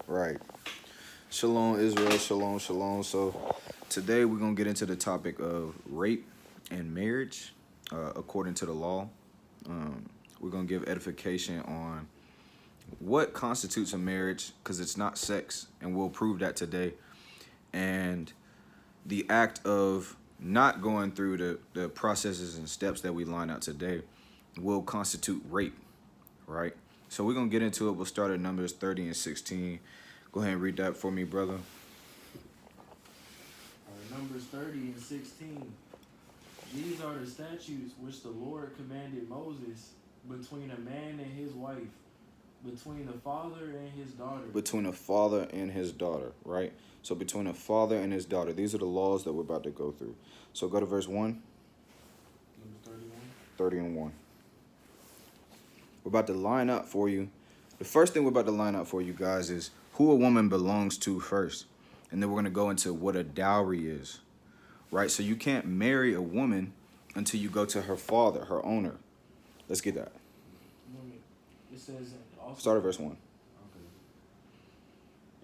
Right. Shalom, Israel. Shalom, shalom. So today we're going to get into the topic of rape and marriage according to the law. We're going to give edification on what constitutes a marriage, because it's not sex, and we'll prove that today. And the act of not going through the processes and steps that we line out today will constitute rape, right? So we're going to get into it. We'll start at Numbers 30 and 16. Go ahead and read that for me, brother. Numbers 30 and 16. These are the statutes which the Lord commanded Moses between a man and his wife, between the father and his daughter. Between a father and his daughter, right? So between a father and his daughter. These are the laws that we're about to go through. So go to verse 1. Numbers 31. 30 and 1. We're about to line up for you. The first thing we're about to line up for you guys is who a woman belongs to first. And then we're going to go into what a dowry is, right? So you can't marry a woman until you go to her father, her owner. Let's get that. It says also, Start at verse 1. Okay.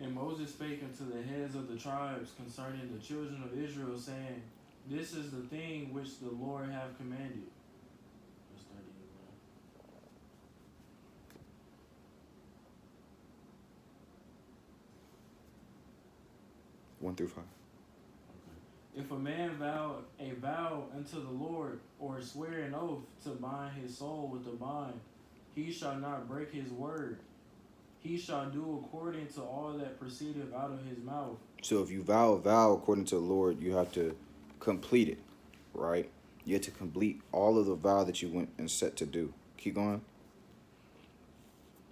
And Moses spake unto the heads of the tribes concerning the children of Israel, saying, This is the thing which the Lord hath commanded. Verse 30. 1 through 5. If a man vow a vow unto the Lord, or swear an oath to bind his soul with a bond, he shall not break his word. He shall do according to all that proceedeth out of his mouth. So if you vow a vow according to the Lord, you have to complete it, right? You have to complete all of the vow that you went and set to do. Keep going.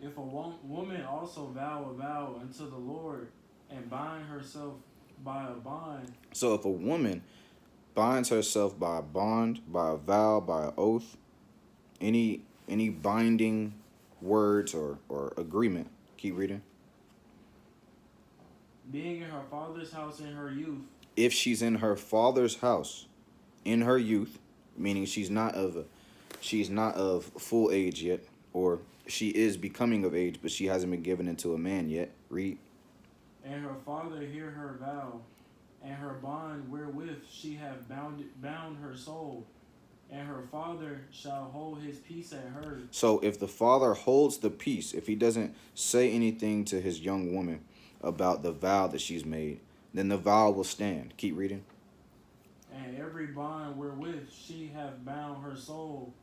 If a woman also vow a vow unto the Lord, and bind herself by a bond. So if a woman binds herself by a bond, by a vow, by an oath, any binding words or agreement, keep reading. Being in her father's house in her youth. If she's in her father's house in her youth, meaning she's not of full age yet, or she is becoming of age, but she hasn't been given into a man yet. Read. And her father hear her vow, and her bond wherewith she hath bound her soul, and her father shall hold his peace at her. So if the father holds the peace, if he doesn't say anything to his young woman about the vow that she's made, then the vow will stand. Keep reading. And every bond wherewith she hath bound her soul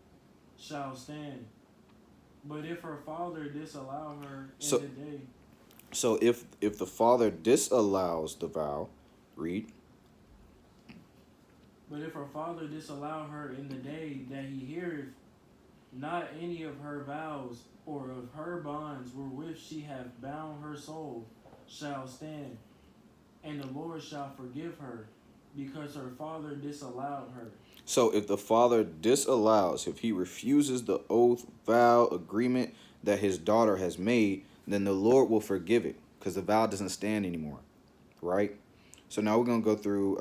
shall stand. But if her father disallow her in the day. So if the father disallows the vow, read. But if her father disallow her in the day that he heareth not any of her vows or of her bonds wherewith she hath bound her soul shall stand, and the Lord shall forgive her, because her father disallowed her. So if the father disallows, if he refuses the oath, vow, agreement that his daughter has made, then the Lord will forgive it, because the vow doesn't stand anymore, right? So now we're going to go through,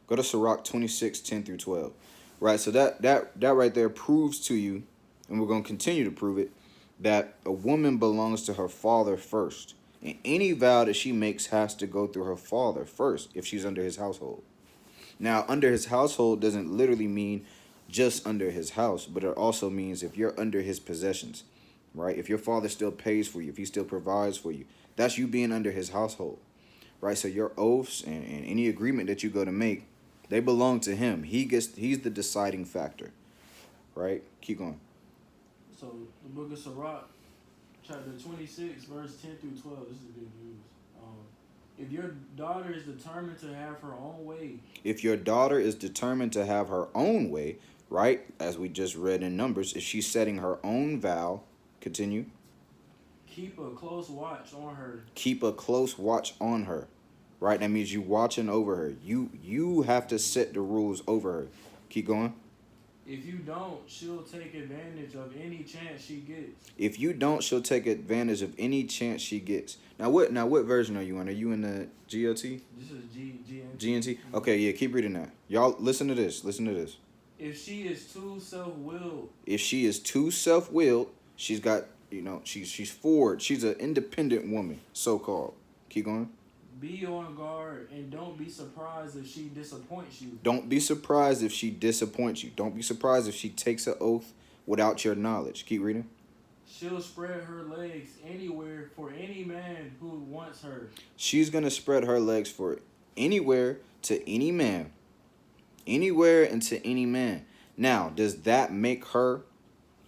go to Sirach 26, 10 through 12, right? So that right there proves to you, and we're going to continue to prove it, that a woman belongs to her father first. And any vow that she makes has to go through her father first if she's under his household. Now, under his household doesn't literally mean just under his house, but it also means if you're under his possessions, right? If your father still pays for you, if he still provides for you, that's you being under his household, right? So your oaths and any agreement that you go to make, they belong to him. He's the deciding factor, right? Keep going. So the book of Sirach, chapter 26, verse 10 through 12, this is big news. If your daughter is determined to have her own way. If your daughter is determined to have her own way, right, as we just read in Numbers, if she's setting her own vow, continue. Keep a close watch on her. Keep a close watch on her, right? That means you watching over her. You have to set the rules over her. Keep going. If you don't, she'll take advantage of any chance she gets. If you don't, she'll take advantage of any chance she gets. Now what version are you in? Are you in the GLT? This is GNT. GNT? Okay, yeah, keep reading that. Y'all, listen to this. Listen to this. If she is too self-willed. If she is too self-willed, she's got You know, she's forward. She's an independent woman, so called. Keep going. Be on guard and don't be surprised if she disappoints you. Don't be surprised if she disappoints you. Don't be surprised if she takes an oath without your knowledge. Keep reading. She'll spread her legs anywhere for any man who wants her. She's gonna spread her legs for anywhere to any man. Anywhere and to any man. Now, does that make her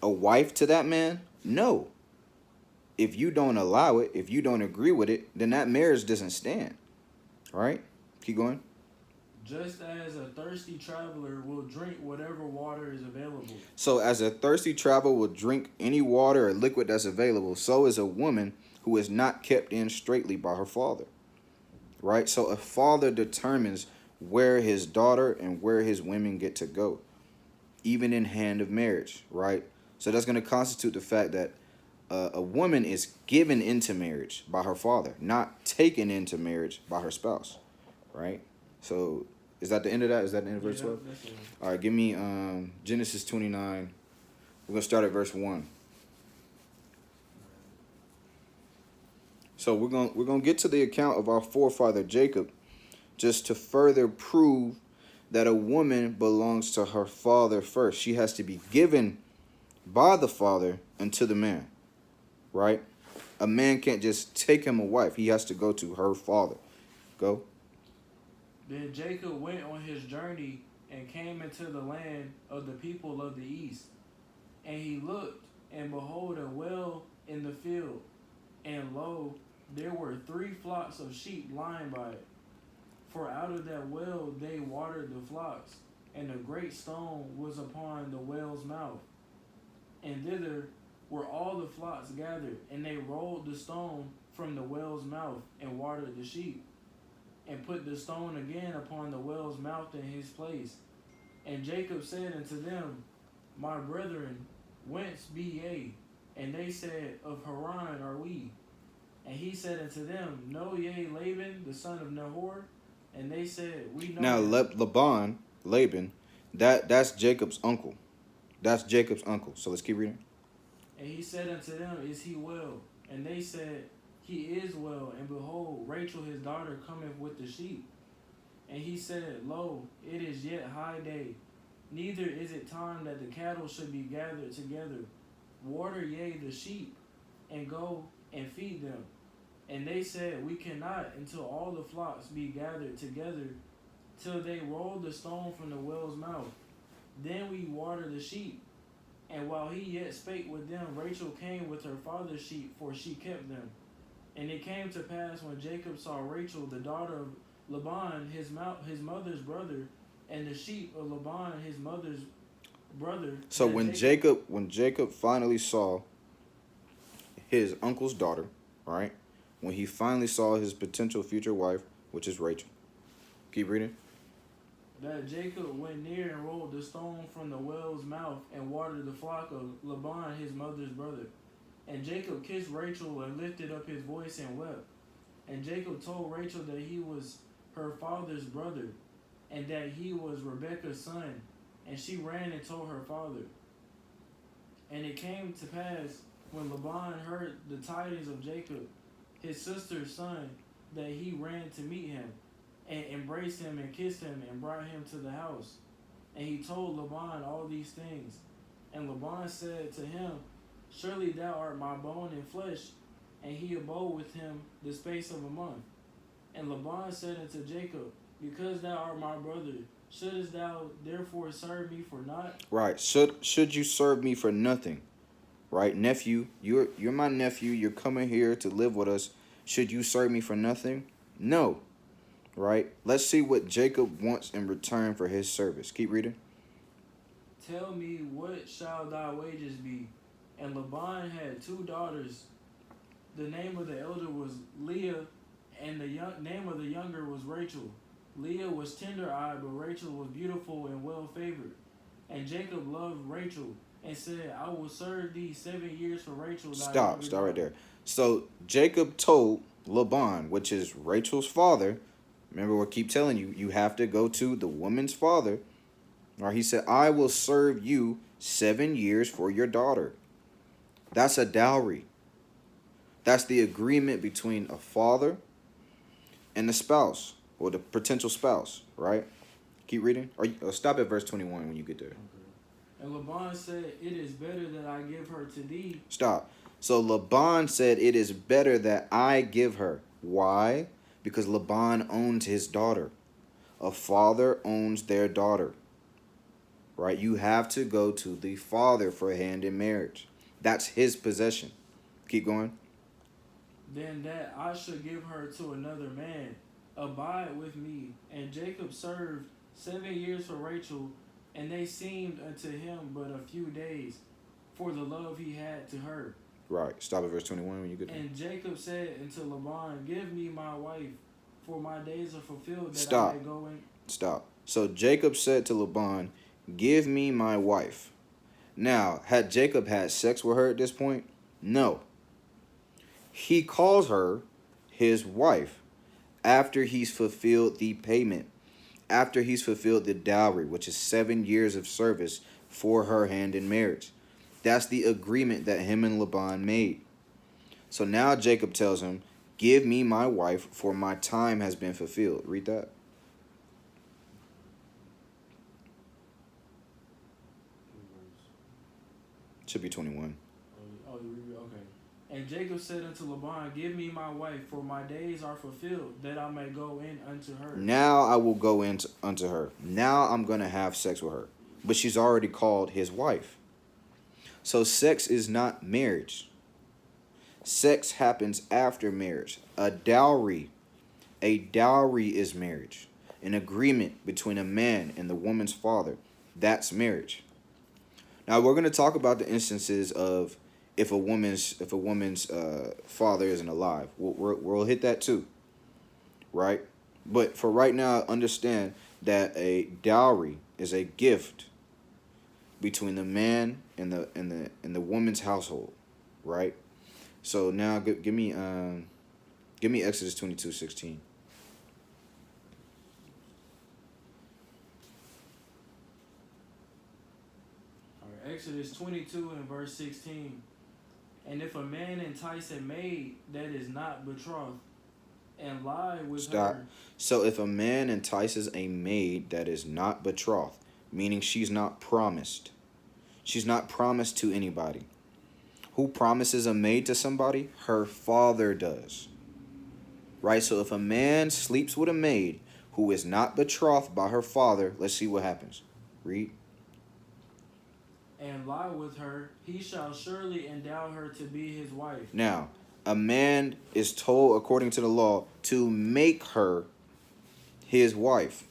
a wife to that man? No. If you don't allow it, if you don't agree with it, then that marriage doesn't stand. All right? Keep going. Just as a thirsty traveler will drink whatever water is available. So as a thirsty traveler will drink any water or liquid that's available, so is a woman who is not kept in straitly by her father. Right? So a father determines where his daughter and where his women get to go, even in hand of marriage, right? So that's going to constitute the fact that a woman is given into marriage by her father, not taken into marriage by her spouse, right? So is that the end of that? Is that the end of verse 12? All right, give me Genesis 29. We're going to start at verse 1. So we're going to get to the account of our forefather Jacob just to further prove that a woman belongs to her father first. She has to be given by the father unto the man, right? A man can't just take him a wife. He has to go to her father. Go. Then Jacob went on his journey and came into the land of the people of the east. And he looked, and behold, a well in the field. And lo, there were 3 flocks of sheep lying by it. For out of that well they watered the flocks, and a great stone was upon the well's mouth. And thither were all the flocks gathered, and they rolled the stone from the well's mouth, and watered the sheep, and put the stone again upon the well's mouth in his place. And Jacob said unto them, My brethren, whence be ye? And they said, Of Haran are we. And he said unto them, Know ye Laban, the son of Nahor? And they said, We know. Now Laban, that's Jacob's uncle. That's Jacob's uncle. So let's keep reading. And he said unto them, Is he well? And they said, He is well. And behold, Rachel his daughter cometh with the sheep. And he said, Lo, it is yet high day, neither is it time that the cattle should be gathered together. Water ye the sheep, and go and feed them. And they said, We cannot until all the flocks be gathered together, till they roll the stone from the well's mouth. Then we water the sheep. And while he yet spake with them, Rachel came with her father's sheep, for she kept them. And it came to pass when Jacob saw Rachel, the daughter of Laban, his mother's brother, and the sheep of Laban, his mother's brother. So when Jacob finally saw his uncle's daughter, right? When he finally saw his potential future wife, which is Rachel. Keep reading. That Jacob went near and rolled the stone from the well's mouth and watered the flock of Laban, his mother's brother. And Jacob kissed Rachel and lifted up his voice and wept. And Jacob told Rachel that he was her father's brother, and that he was Rebekah's son. And she ran and told her father. And it came to pass, when Laban heard the tidings of Jacob, his sister's son, that he ran to meet him, and embraced him and kissed him, and brought him to the house. And he told Laban all these things. And Laban said to him, Surely thou art my bone and flesh. And he abode with him the space of a month. And Laban said unto Jacob, Because thou art my brother, shouldest thou therefore serve me for naught? Right. Should you serve me for nothing? Right, nephew, you're my nephew. You're coming here to live with us. Should you serve me for nothing? No. Right? Let's see what Jacob wants in return for his service. Keep reading. Tell me, what shall thy wages be? And Laban had 2 daughters. The name of the elder was Leah, and the name of the younger was Rachel. Leah was tender-eyed, but Rachel was beautiful and well-favored. And Jacob loved Rachel, and said, I will serve thee 7 years for Rachel. Stop right there. So Jacob told Laban, which is Rachel's father, remember, we keep telling you, you have to go to the woman's father. Or he said, I will serve you 7 years for your daughter. That's a dowry. That's the agreement between a father and the spouse or the potential spouse, right? Keep reading. Or stop at verse 21 when you get there. Okay. And Laban said, "It is better that I give her to thee." Stop. So Laban said, it is better that I give her. Why? Because Laban owns his daughter. A father owns their daughter. Right? You have to go to the father for hand in marriage. That's his possession. Keep going. Then that I should give her to another man. Abide with me. And Jacob served 7 years for Rachel, and they seemed unto him but a few days, for the love he had to her. Right. Stop at verse 21 when you get there. And Jacob said unto Laban, "Give me my wife, for my days are fulfilled, that Stop. I may go in." Stop. So Jacob said to Laban, give me my wife. Now, had Jacob had sex with her at this point? No. He calls her his wife after he's fulfilled the payment, after he's fulfilled the dowry, which is 7 years of service for her hand in marriage. That's the agreement that him and Laban made. So now Jacob tells him, give me my wife, for my time has been fulfilled. Read that. Should be 21. Okay. And Jacob said unto Laban, "Give me my wife, for my days are fulfilled, that I may go in unto her." Now I will go in unto her. Now I'm going to have sex with her. But she's already called his wife. So sex is not marriage. Sex happens after marriage. A dowry is marriage. An agreement between a man and the woman's father. That's marriage. Now we're going to talk about the instances of if a woman's father isn't alive. We'll hit that too, right? But for right now, understand that a dowry is a gift between the man and the woman's household, right? So now give me Exodus 22:16. Exodus 22 and verse 16. And if a man entice a maid that is not betrothed, and lie with Stop. her. So if a man entices a maid that is not betrothed, meaning she's not promised. She's not promised to anybody. Who promises a maid to somebody? Her father does. Right? So if a man sleeps with a maid who is not betrothed by her father, let's see what happens. Read. And lie with her, he shall surely endow her to be his wife. Now, a man is told, according to the law, to make her his wife.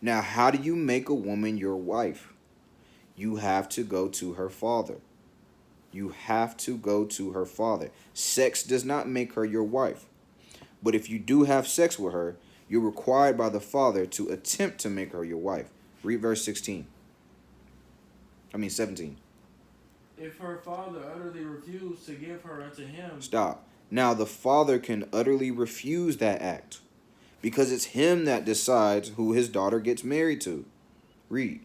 Now, how do you make a woman your wife? You have to go to her father. You have to go to her father. Sex does not make her your wife. But if you do have sex with her, you're required by the father to attempt to make her your wife. Read verse 17. If her father utterly refuse to give her unto him. Stop. Now the father can utterly refuse that act because it's him that decides who his daughter gets married to. Read.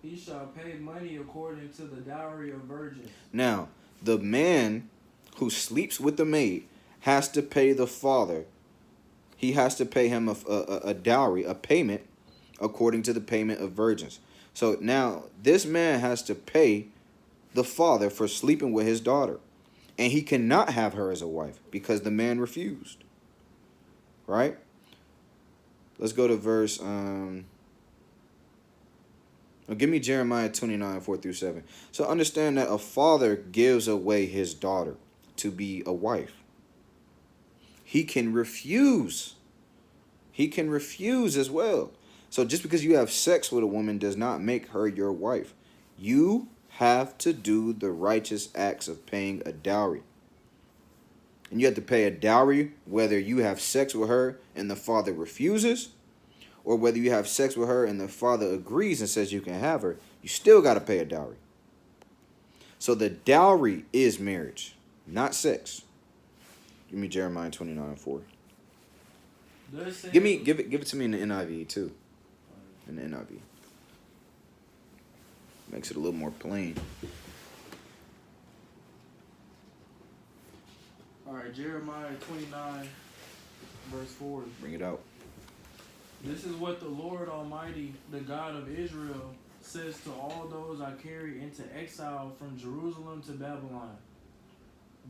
He shall pay money according to the dowry of virgins. Now, the man who sleeps with the maid has to pay the father. He has to pay him a dowry, a payment, according to the payment of virgins. So now this man has to pay the father for sleeping with his daughter. And he cannot have her as a wife because the man refused. Right? Let's go to verse... give me Jeremiah 29, 4-7. So understand that a father gives away his daughter to be a wife. He can refuse. He can refuse as well. So just because you have sex with a woman does not make her your wife. You have to do the righteous acts of paying a dowry. And you have to pay a dowry whether you have sex with her and the father refuses, or whether you have sex with her and the father agrees and says you can have her. You still got to pay a dowry. So the dowry is marriage, not sex. Give me Jeremiah 29, 4. Give it to me in the NIV too. In the NIV. Makes it a little more plain. Alright, Jeremiah 29, verse 4. Bring it out. This is what the Lord Almighty, the God of Israel, says to all those I carry into exile from Jerusalem to Babylon.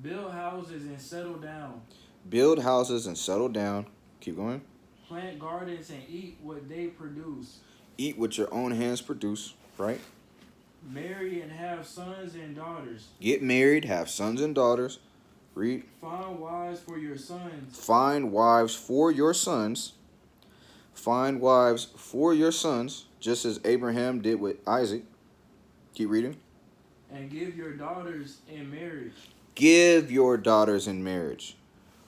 Build houses and settle down. Build houses and settle down. Keep going. Plant gardens and eat what they produce. Eat what your own hands produce, right? Marry and have sons and daughters. Get married, have sons and daughters. Read. Find wives for your sons. Find wives for your sons. Find wives for your sons, just as Abraham did with Isaac. Keep reading. And give your daughters in marriage. Give your daughters in marriage.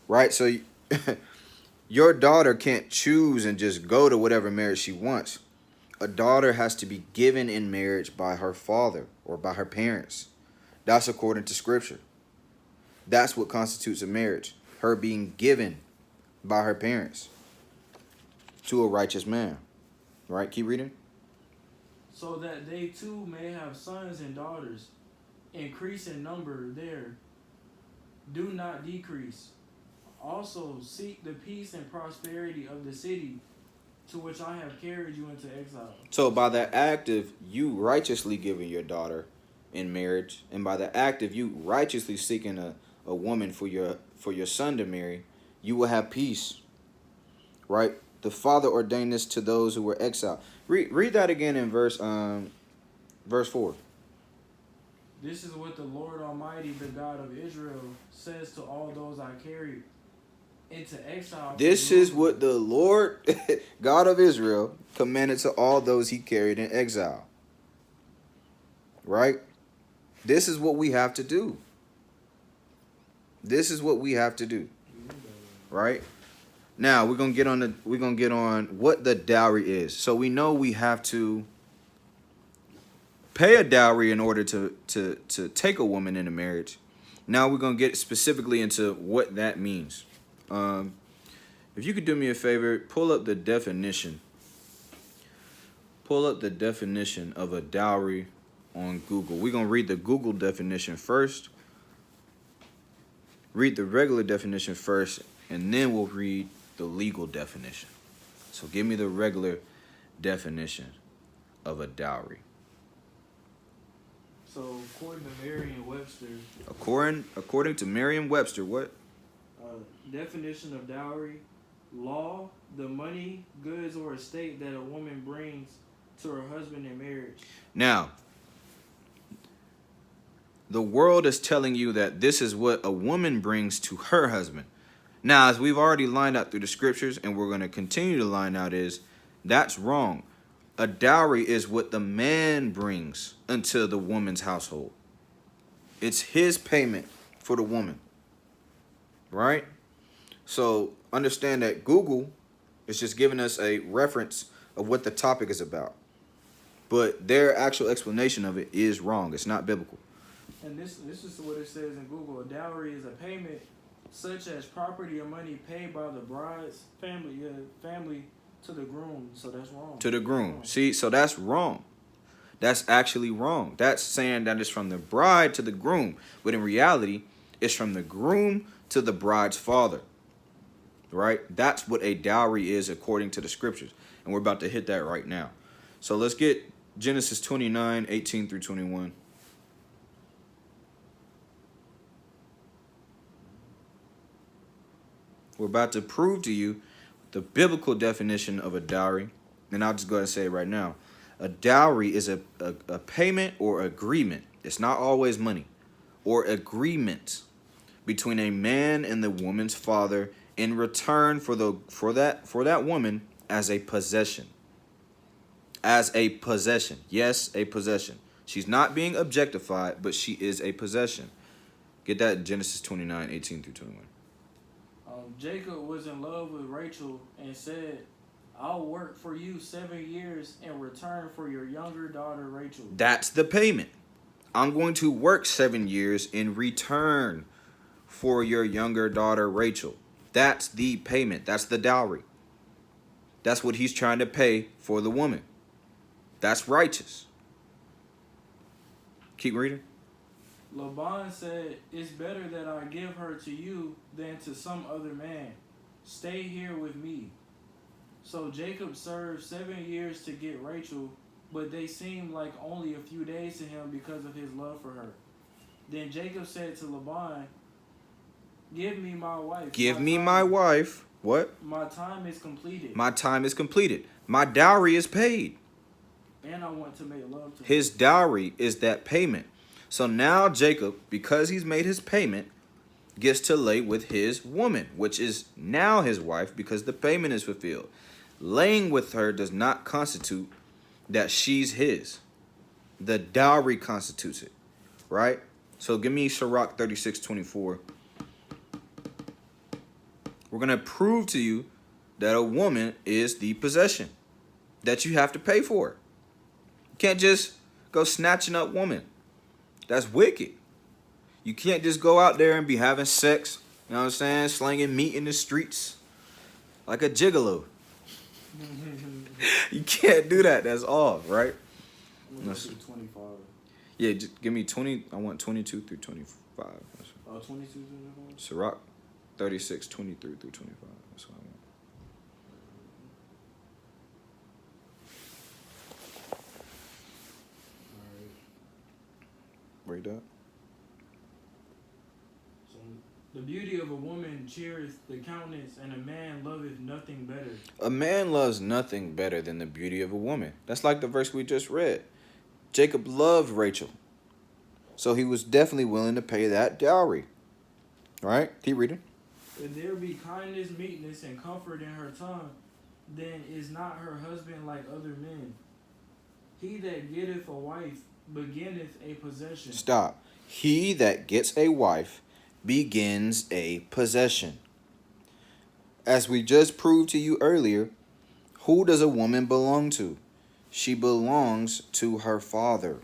Right? So your daughter can't choose and just go to whatever marriage she wants. A daughter has to be given in marriage by her father or by her parents. That's according to Scripture. That's what constitutes a marriage. Her being given by her parents to a righteous man. Right? Keep reading. So that they too may have sons and daughters. Increase in number there. Do not decrease. Also seek the peace and prosperity of the city to which I have carried you into exile. So by the act of you righteously giving your daughter in marriage, and by the act of you righteously seeking a woman for your son to marry, you will have peace. Right? The Father ordained this to those who were exiled. Read that again in verse 4. This is what the Lord Almighty, the God of Israel, says to all those I carried into exile. This is what the Lord, God of Israel, commanded to all those he carried in exile. Right? This is what we have to do. This is what we have to do. Right? Now we're gonna get on what the dowry is. So we know we have to pay a dowry in order to take a woman into marriage. Now we're gonna get specifically into what that means. If you could do me a favor, pull up the definition. Pull up the definition of a dowry on Google. We're gonna read the Google definition first. Read the regular definition first, and then we'll read the legal definition. So give me the regular definition of a dowry. So according to Merriam-Webster, According to Merriam-Webster, what? Definition of dowry: law, the money, goods, or estate that a woman brings to her husband in marriage. Now, the world is telling you that this is what a woman brings to her husband. Now, as we've already lined out through the scriptures, and we're going to continue to line out, is that's wrong. A dowry is what the man brings into the woman's household. It's his payment for the woman. Right? So understand that Google is just giving us a reference of what the topic is about. But their actual explanation of it is wrong. It's not biblical. And this is what it says in Google. A dowry is a payment such as property or money paid by the bride's family to the groom. So that's wrong. To the groom. See, so that's wrong. That's actually wrong. That's saying that it's from the bride to the groom. But in reality, it's from the groom to the bride's father. Right? That's what a dowry is according to the scriptures. And we're about to hit that right now. So let's get Genesis 29, 18 through 21. We're about to prove to you the biblical definition of a dowry. And I'll just go ahead and say it right now. A dowry is a payment or agreement. It's not always money. Or agreement between a man and the woman's father in return for that woman as a possession. As a possession. Yes, a possession. She's not being objectified, but she is a possession. Get that in Genesis 29, 18 through 21. Jacob was in love with Rachel and said, I'll work for you 7 years in return for your younger daughter, Rachel. That's the payment. I'm going to work 7 years in return for your younger daughter, Rachel. That's the payment. That's the dowry. That's what he's trying to pay for the woman. That's righteous. Keep reading. Laban said, "It's better that I give her to you than to some other man. Stay here with me." So Jacob served 7 years to get Rachel, but they seemed like only a few days to him because of his love for her. Then Jacob said to Laban, "Give me my wife. Give me my wife. What? My time is completed. My time is completed. My dowry is paid. And I want to make love to her." His dowry is that payment. So now Jacob, because he's made his payment, gets to lay with his woman, which is now his wife because the payment is fulfilled. Laying with her does not constitute that she's his. The dowry constitutes it, right? So give me Sirach 36:24. We're going to prove to you that a woman is the possession that you have to pay for. You can't just go snatching up women. That's wicked. You can't just go out there and be having sex, you know what I'm saying, slinging meat in the streets like a gigolo. You can't do that. That's off, right? Let's do 25. Yeah, just give me 20. I want 22 through 25. 22 through 25? Sirach 36, 23 through 25. That's what I want. Read that. So, the beauty of a woman cheereth the countenance, and a man loveth nothing better. A man loves nothing better than the beauty of a woman. That's like the verse we just read. Jacob loved Rachel, so he was definitely willing to pay that dowry. Right? Keep reading. If there be kindness, meekness, and comfort in her tongue, then is not her husband like other men. He that getteth a wife beginneth a possession. Stop. He that gets a wife begins a possession. As we just proved to you earlier, who does a woman belong to? She belongs to her father.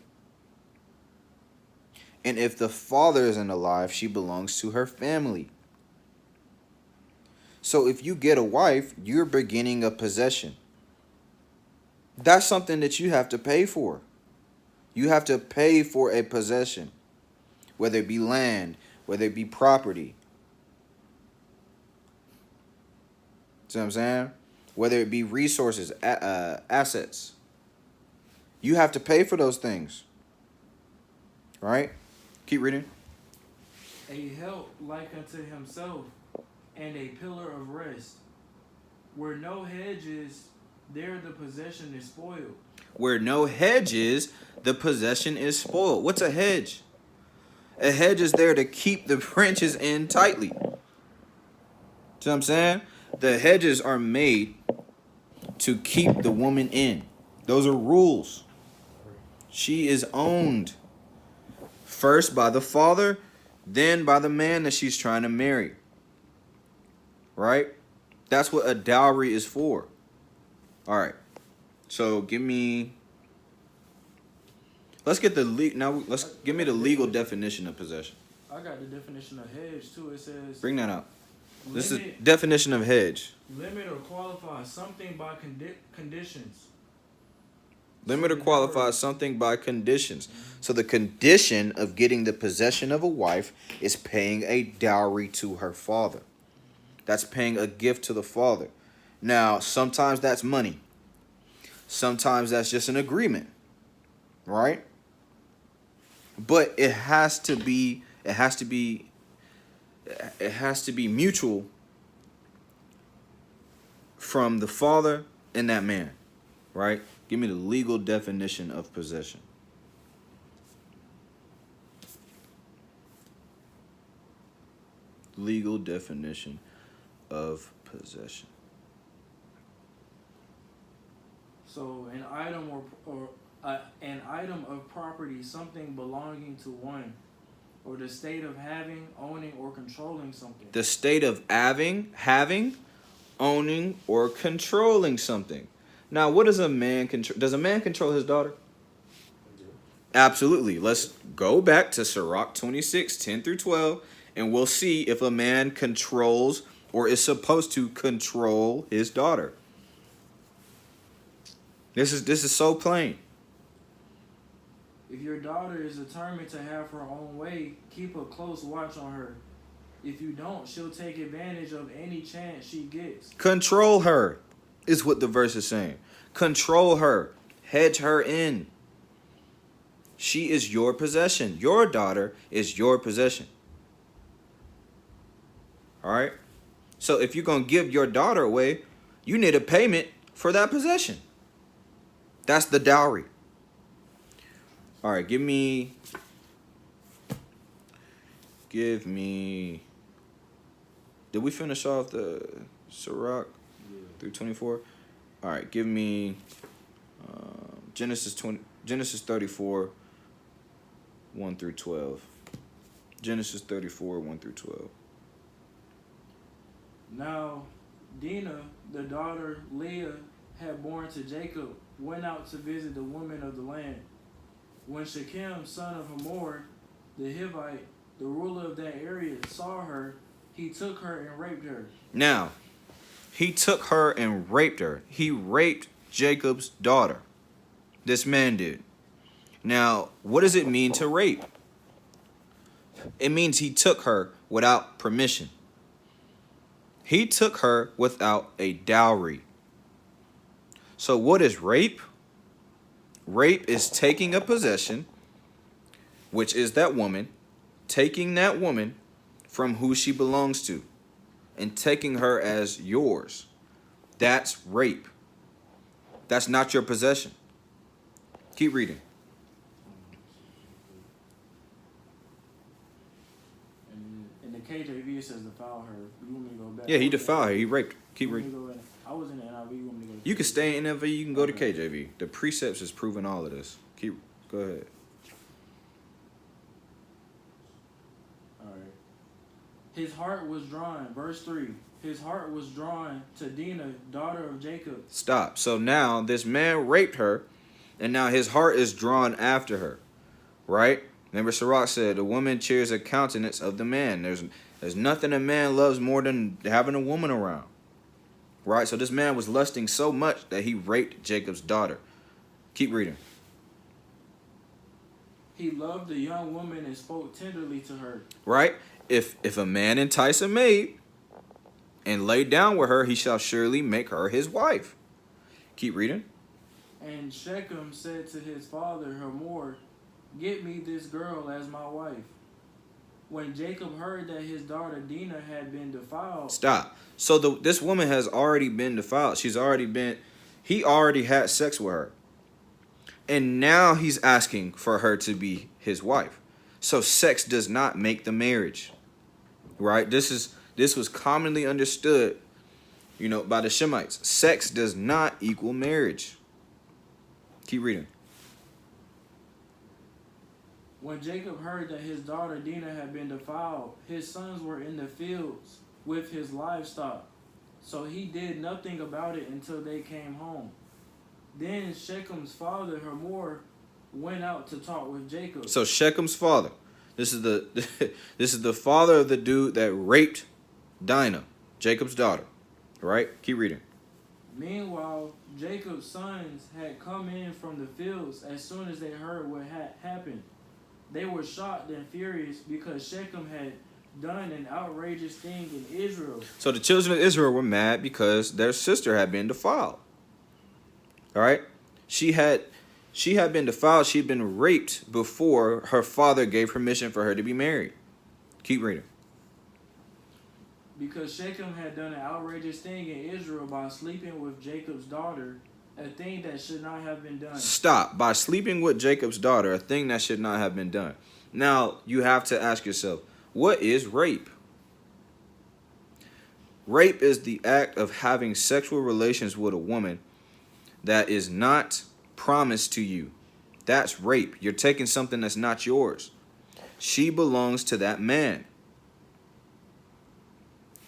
And if the father isn't alive, she belongs to her family. So if you get a wife, you're beginning a possession. That's something that you have to pay for. You have to pay for a possession, whether it be land, whether it be property. See what I'm saying? Whether it be resources, assets. You have to pay for those things. Right? Keep reading. A help like unto himself, and a pillar of rest. Where no hedge is, there the possession is spoiled. Where no hedge is, the possession is spoiled. What's a hedge? A hedge is there to keep the branches in tightly. See what I'm saying? The hedges are made to keep the woman in. Those are rules. She is owned first by the father, then by the man that she's trying to marry. Right? That's what a dowry is for. All right. So give me. Let's get the give me the legal definition of possession. I got the definition of hedge too. It says, Bring that out. This is definition of hedge. Limit or qualify something by conditions. Limit or qualify something by conditions. So the condition of getting the possession of a wife is paying a dowry to her father. That's paying a gift to the father. Now, sometimes that's money. Sometimes that's just an agreement. Right? But it has to be mutual from the father and that man. Right? Give me the legal definition of possession. Legal definition of possession. So an item or an item of property, something belonging to one, or the state of having, owning, or controlling something. The state of having, owning, or controlling something. Now, what does a man control? Does a man control his daughter? Absolutely. Let's go back to Sirach 26, 10 through 12, and we'll see if a man controls or is supposed to control his daughter. This is so plain. If your daughter is determined to have her own way, keep a close watch on her. If you don't, she'll take advantage of any chance she gets. Control her, is what the verse is saying. Control her. Hedge her in. She is your possession. Your daughter is your possession. All right? So if you're going to give your daughter away, you need a payment for that possession. That's the dowry. All right, give me. Did we finish off the Sirach through 24? All right, give me Genesis 34, 1 through 12. Genesis 34, 1 through 12. Now, Dinah, the daughter Leah had born to Jacob, went out to visit the women of the land. When Shechem, son of Hamor, the Hivite, the ruler of that area, saw her, he took her and raped her. Now, he took her and raped her. He raped Jacob's daughter. This man did. Now, what does it mean to rape? It means he took her without permission. He took her without a dowry. So what is rape? Rape is taking a possession, which is that woman, taking that woman from who she belongs to and taking her as yours. That's rape. That's not your possession. Keep reading. In the KJV, it says defile her. You want me to go back? Yeah, he defiled her. He raped her. Keep reading. I was in the NIV. You want me to go? You can stay in NIV. You can go to KJV. The precepts is proving all of this. Go ahead. All right. His heart was drawn. Verse 3. His heart was drawn to Dinah, daughter of Jacob. Stop. So now this man raped her, and now his heart is drawn after her, right? Remember, Sirach said, "The woman cheers the countenance of the man." There's nothing a man loves more than having a woman around, right? So this man was lusting so much that he raped Jacob's daughter. Keep reading. He loved the young woman and spoke tenderly to her. Right? If a man entice a maid and lay down with her, he shall surely make her his wife. Keep reading. And Shechem said to his father Hamor, "Get me this girl as my wife." When Jacob heard that his daughter Dinah had been defiled. Stop. So this woman has already been defiled. He already had sex with her. And now he's asking for her to be his wife. So sex does not make the marriage. Right? This was commonly understood, by the Shemites. Sex does not equal marriage. Keep reading. When Jacob heard that his daughter Dinah had been defiled, his sons were in the fields with his livestock. So he did nothing about it until they came home. Then Shechem's father Hamor went out to talk with Jacob. So Shechem's father, this is the father of the dude that raped Dinah, Jacob's daughter. Right? Keep reading. Meanwhile, Jacob's sons had come in from the fields as soon as they heard what had happened. They were shocked and furious because Shechem had done an outrageous thing in Israel. So the children of Israel were mad because their sister had been defiled. All right? She had been defiled. She'd been raped before her father gave permission for her to be married. Keep reading. Because Shechem had done an outrageous thing in Israel by sleeping with Jacob's daughter, a thing that should not have been done. Stop. By sleeping with Jacob's daughter, a thing that should not have been done. Now, you have to ask yourself, what is rape? Rape is the act of having sexual relations with a woman that is not promised to you. That's rape. You're taking something that's not yours. She belongs to that man.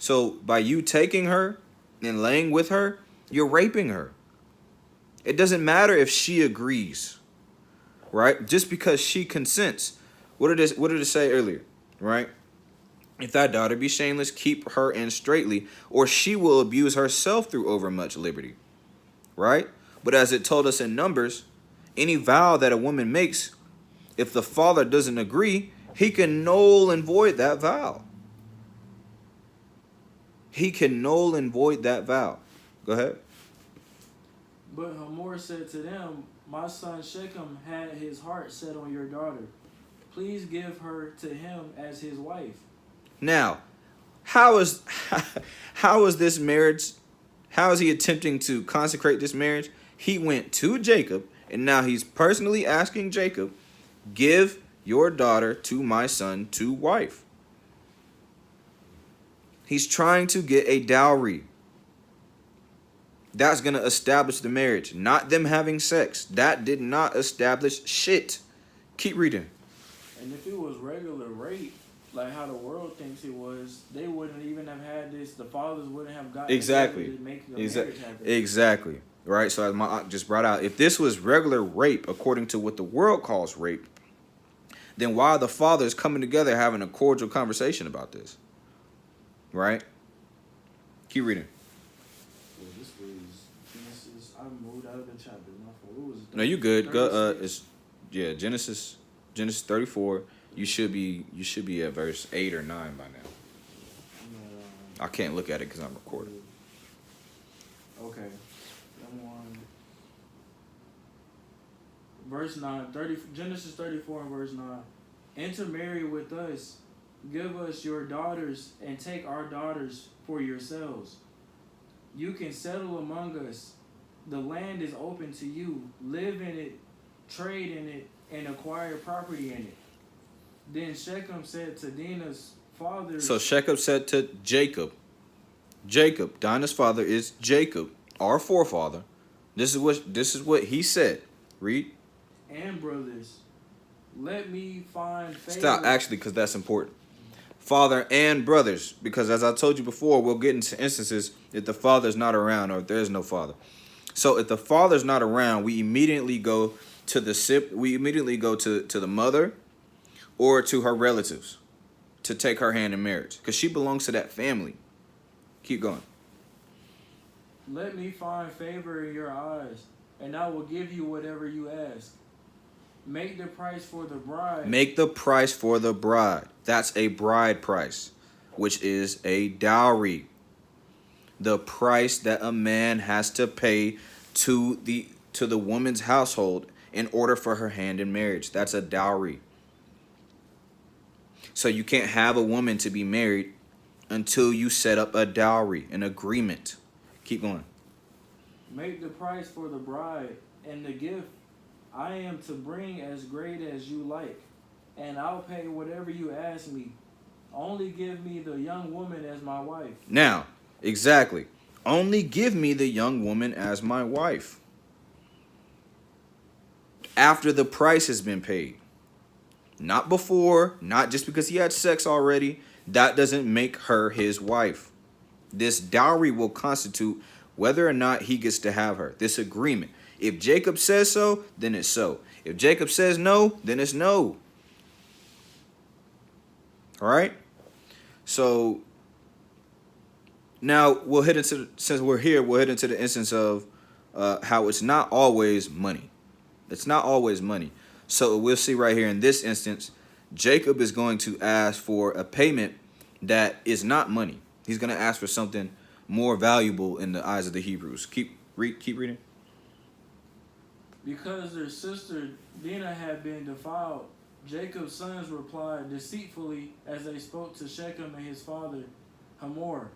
So by you taking her and laying with her, you're raping her. It doesn't matter if she agrees, right? Just because she consents. What did it say earlier, right? If thy daughter be shameless, keep her in straitly, or she will abuse herself through overmuch liberty, right? But as it told us in Numbers, any vow that a woman makes, if the father doesn't agree, he can null and void that vow. He can null and void that vow. Go ahead. But Hamor said to them, my son Shechem had his heart set on your daughter. Please give her to him as his wife. Now, how is this marriage? How is he attempting to consecrate this marriage? He went to Jacob, and now he's personally asking Jacob, give your daughter to my son to wife. He's trying to get a dowry. That's going to establish the marriage, not them having sex. That did not establish shit. Keep reading. And if it was regular rape, like how the world thinks it was, they wouldn't even have had this. The fathers wouldn't have gotten Exactly. to make the marriage happen. Exactly. Right. So as my aunt just brought out, if this was regular rape, according to what the world calls rape, then why are the fathers coming together having a cordial conversation about this? Right. Keep reading. Well, this was Genesis. I moved out of the chapter. My fault. What was it? No, you good. Go. 36? It's Genesis 34. You should be at verse 8 or 9 by now. I can't look at it because I'm recording. Okay. I'm on verse 9. Genesis 34 and verse 9. Intermarry with us. Give us your daughters and take our daughters for yourselves. You can settle among us. The land is open to you. Live in it, trade in it, and acquire property in it. Then Shechem said to Dinah's father. So Shechem said to Jacob, Dinah's father is Jacob, our forefather. This is what he said. Read. And brothers, let me find favor. Stop, actually, because that's important. Father and brothers, because as I told you before, we'll get into instances if the father's not around or if there's no father. So if the father's not around, we immediately go to the mother or to her relatives to take her hand in marriage because she belongs to that family. Keep going. Let me find favor in your eyes, and I will give you whatever you ask. Make the price for the bride. Make the price for the bride. That's a bride price, which is a dowry. The price that a man has to pay to the woman's household in order for her hand in marriage. That's a dowry. So you can't have a woman to be married until you set up a dowry, an agreement. Keep going. Make the price for the bride and the gift I am to bring as great as you like, and I'll pay whatever you ask me. Only give me the young woman as my wife. Now, exactly. Only give me the young woman as my wife. After the price has been paid. Not before, not just because he had sex already. That doesn't make her his wife. This dowry will constitute whether or not he gets to have her. This agreement. If Jacob says so, then it's so. If Jacob says no, then it's no. All right? So now since we're here, we'll hit into the instance of how it's not always money. It's not always money. So we'll see right here in this instance, Jacob is going to ask for a payment that is not money. He's going to ask for something more valuable in the eyes of the Hebrews. Keep reading. Because their sister Dinah had been defiled, Jacob's sons replied deceitfully as they spoke to Shechem and his father Hamor.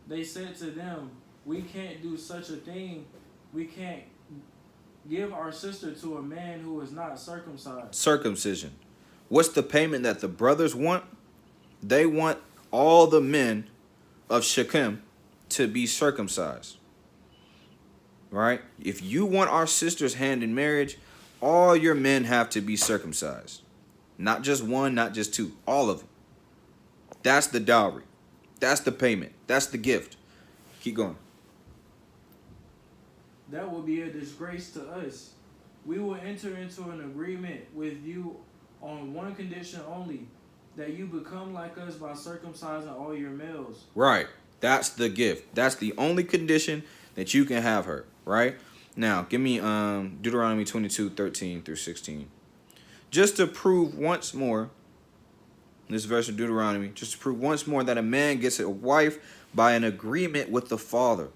They said to them, we can't do such a thing. We can't give our sister to a man who is not circumcised. Circumcision. What's the payment that the brothers want? They want all the men of Shechem to be circumcised. Right? If you want our sister's hand in marriage, all your men have to be circumcised. Not just one, not just two. All of them. That's the dowry. That's the payment. That's the gift. Keep going. That will be a disgrace to us. We will enter into an agreement with you on one condition only, that you become like us by circumcising all your males. Right. That's the gift. That's the only condition that you can have her. Right? Now, give me Deuteronomy 22:13 through 16. just to prove once more, this verse of Deuteronomy, just to prove once more that a man gets a wife by an agreement with the father.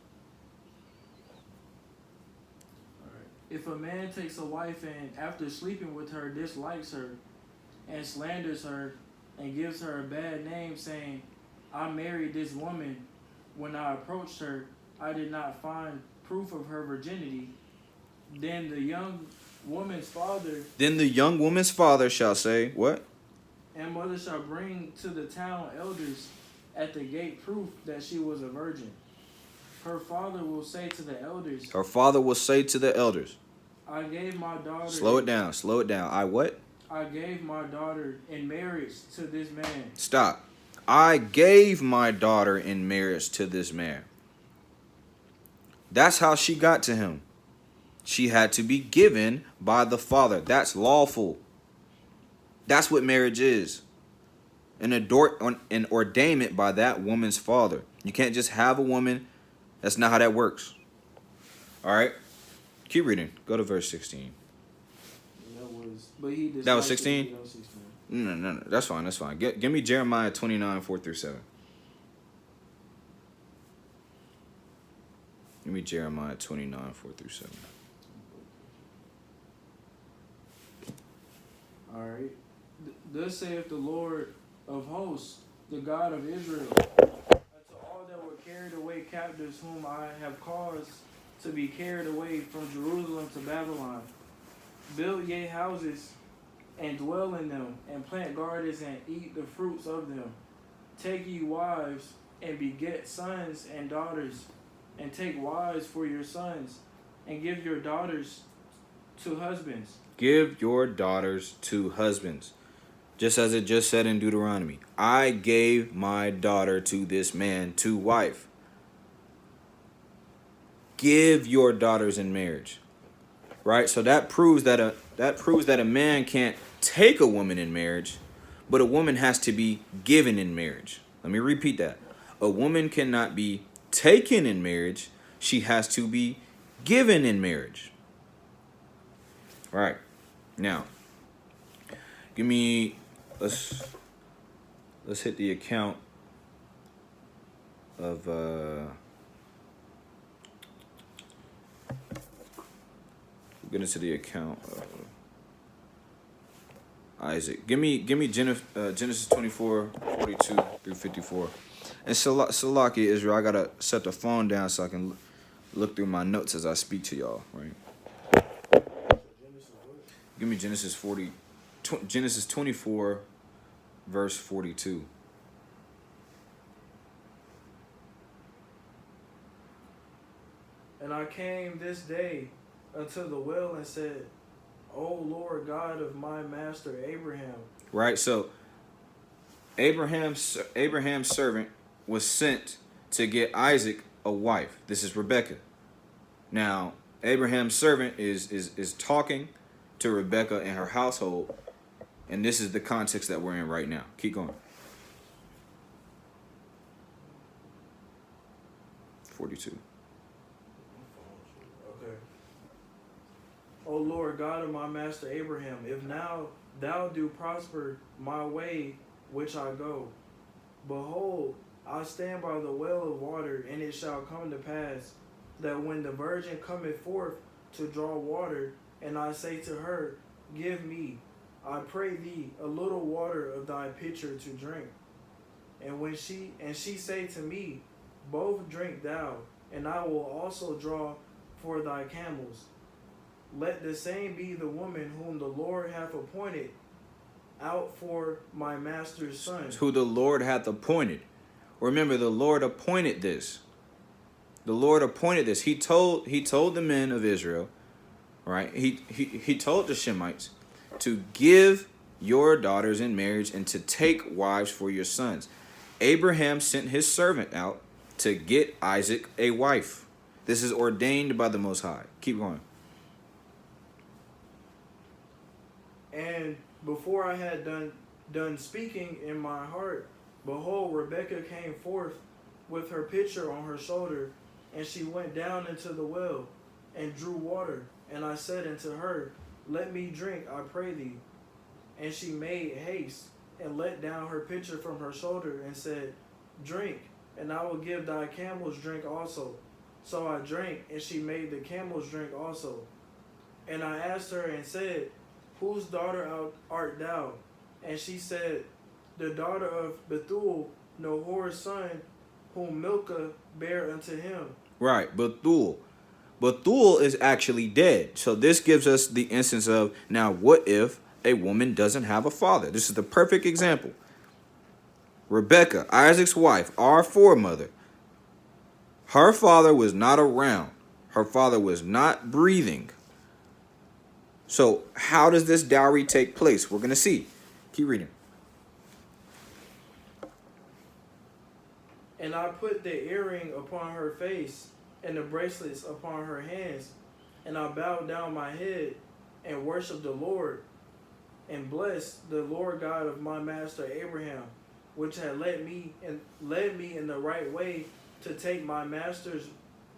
If a man takes a wife and after sleeping with her dislikes her and slanders her and gives her a bad name, saying, I married this woman, when I approached her, I did not find proof of her virginity, then the young woman's father Shall say, what? and mother shall bring to the town elders at the gate proof that she was a virgin. Her father will say to the elders, I gave my daughter. Slow it down. I what? I gave my daughter in marriage to this man. Stop. I gave my daughter in marriage to this man. That's how she got to him. She had to be given by the father. That's lawful. That's what marriage is. An ordainment by that woman's father. You can't just have a woman. That's not how that works. All right? Keep reading. Go to verse 16. That was 16? No. That's fine. Give me Jeremiah 29, 4 through 7. Give me Jeremiah 29, 4 through 7. All right. Thus saith the Lord of hosts, the God of Israel, unto all that were carried away captives, whom I have caused to be carried away from Jerusalem to Babylon, build ye houses and dwell in them, and plant gardens and eat the fruits of them. Take ye wives and beget sons and daughters, and take wives for your sons, and give your daughters to husbands. Give your daughters to husbands. Just as it just said in Deuteronomy. I gave my daughter to this man to wife. Give your daughters in marriage. Right? So that proves that a man can't take a woman in marriage, but a woman has to be given in marriage. Let me repeat that. A woman cannot be taken in marriage. She has to be given in marriage. All right. Now, let's hit the account of get into the account of Isaac. Give me Genesis 24, 42 through 54. And Salaki, Israel, I gotta set the phone down so I can look through my notes as I speak to y'all, right? Give me Genesis 24, verse 42. And I came this day unto the well and said, O Lord God of my master Abraham. Right, so Abraham's servant was sent to get Isaac a wife. This is Rebekah. Now, Abraham's servant is talking to Rebekah and her household, and this is the context that we're in right now. Keep going. 42. Okay. O Lord God of my master Abraham, if now thou do prosper my way which I go, behold, I stand by the well of water, and it shall come to pass that when the virgin cometh forth to draw water, and I say to her, give me, I pray thee, a little water of thy pitcher to drink. And she say to me, both drink thou, and I will also draw for thy camels. Let the same be the woman whom the Lord hath appointed out for my master's son. Who the Lord hath appointed. Remember, the Lord appointed this. The Lord appointed this. He told the men of Israel, right? He told the Shemites to give your daughters in marriage and to take wives for your sons. Abraham sent his servant out to get Isaac a wife. This is ordained by the Most High. Keep going. And before I had done speaking in my heart, behold, Rebekah came forth with her pitcher on her shoulder, and she went down into the well and drew water. And I said unto her, let me drink, I pray thee. And she made haste and let down her pitcher from her shoulder and said, Drink, and I will give thy camels drink also. So I drank, and she made the camels drink also. And I asked her and said, Whose daughter art thou? And she said, The daughter of Bethuel, Nahor's son, whom Milcah bare unto him. Right, Bethuel. Bethuel is actually dead. So this gives us the instance of, now what if a woman doesn't have a father? This is the perfect example. Rebekah, Isaac's wife, our foremother, her father was not around. Her father was not breathing. So how does this dowry take place? We're going to see. Keep reading. And I put the earring upon her face and the bracelets upon her hands, and I bowed down my head and worshiped the Lord, and blessed the Lord God of my master Abraham, which had led me in the right way to take my master's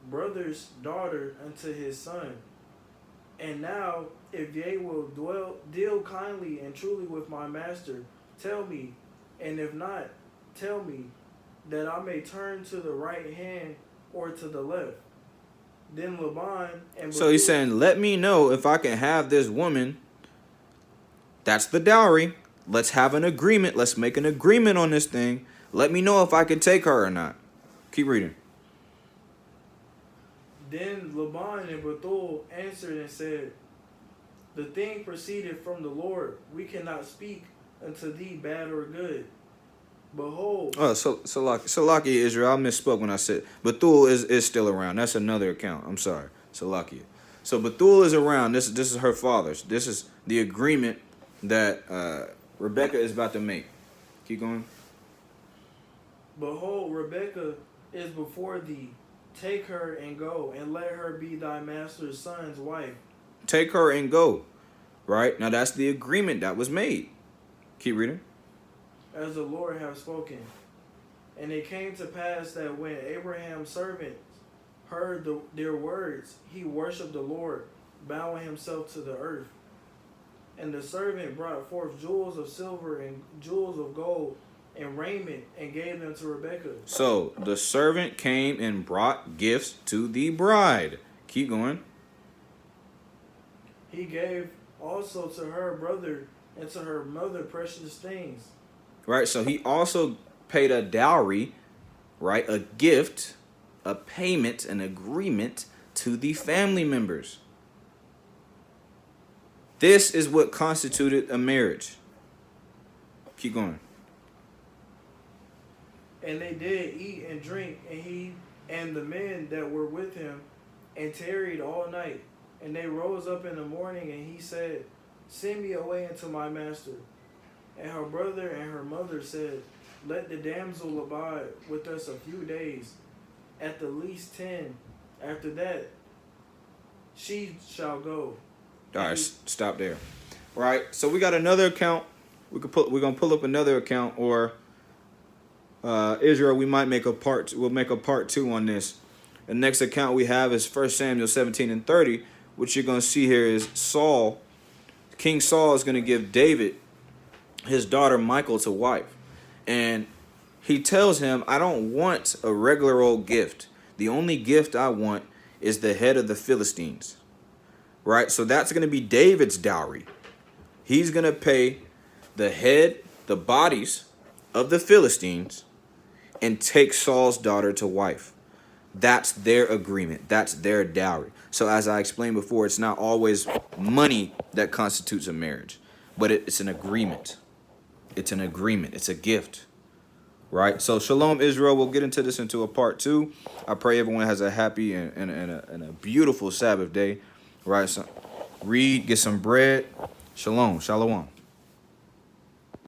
brother's daughter unto his son. And now, if ye will deal kindly and truly with my master, tell me, and if not, tell me, that I may turn to the right hand or to the left. Then Laban and So he's saying, let me know if I can have this woman. That's the dowry. Let's have an agreement. Let's make an agreement on this thing. Let me know if I can take her or not. Keep reading. Then Laban and Bethuel answered and said, The thing proceeded from the Lord. We cannot speak unto thee bad or good. Behold. Oh, Salakia Israel. I misspoke when I said Bethuel is still around. That's another account. I'm sorry. Salakia. So Bethuel is around. This is her father's. This is the agreement that Rebekah is about to make. Keep going. Behold, Rebekah is before thee. Take her and go, and let her be thy master's son's wife. Take her and go. Right? Now that's the agreement that was made. Keep reading. As the Lord hath spoken. And it came to pass that when Abraham's servant heard their words, he worshipped the Lord, bowing himself to the earth. And the servant brought forth jewels of silver and jewels of gold and raiment, and gave them to Rebekah. So the servant came and brought gifts to the bride. Keep going. He gave also to her brother and to her mother precious things. Right, so he also paid a dowry, right, a gift, a payment, an agreement to the family members. This is what constituted a marriage. Keep going. And they did eat and drink, and he and the men that were with him, and tarried all night. And they rose up in the morning, and he said, Send me away unto my master. And her brother and her mother said, Let the damsel abide with us a few days, at the least 10. After that, she shall go. All right, stop there. All right, so we got another account. We're gonna pull up another account, or Israel. We might make a part. We'll make a part 2 on this. The next account we have is 1 Samuel 17 and 30. What you're gonna see here is Saul. King Saul is gonna give David his daughter Michal to wife, and he tells him, I don't want a regular old gift. The only gift I want is the head of the Philistines. Right? So that's going to be David's dowry. He's going to pay the head, the bodies of the Philistines, and take Saul's daughter to wife. That's their agreement. That's their dowry. So as I explained before, it's not always money that constitutes a marriage, but it's an agreement. It's an agreement. It's a gift. Right? So shalom, Israel. We'll get into this into a part 2. I pray everyone has a happy and a beautiful Sabbath day. Right? So read, get some bread. Shalom. Shalom.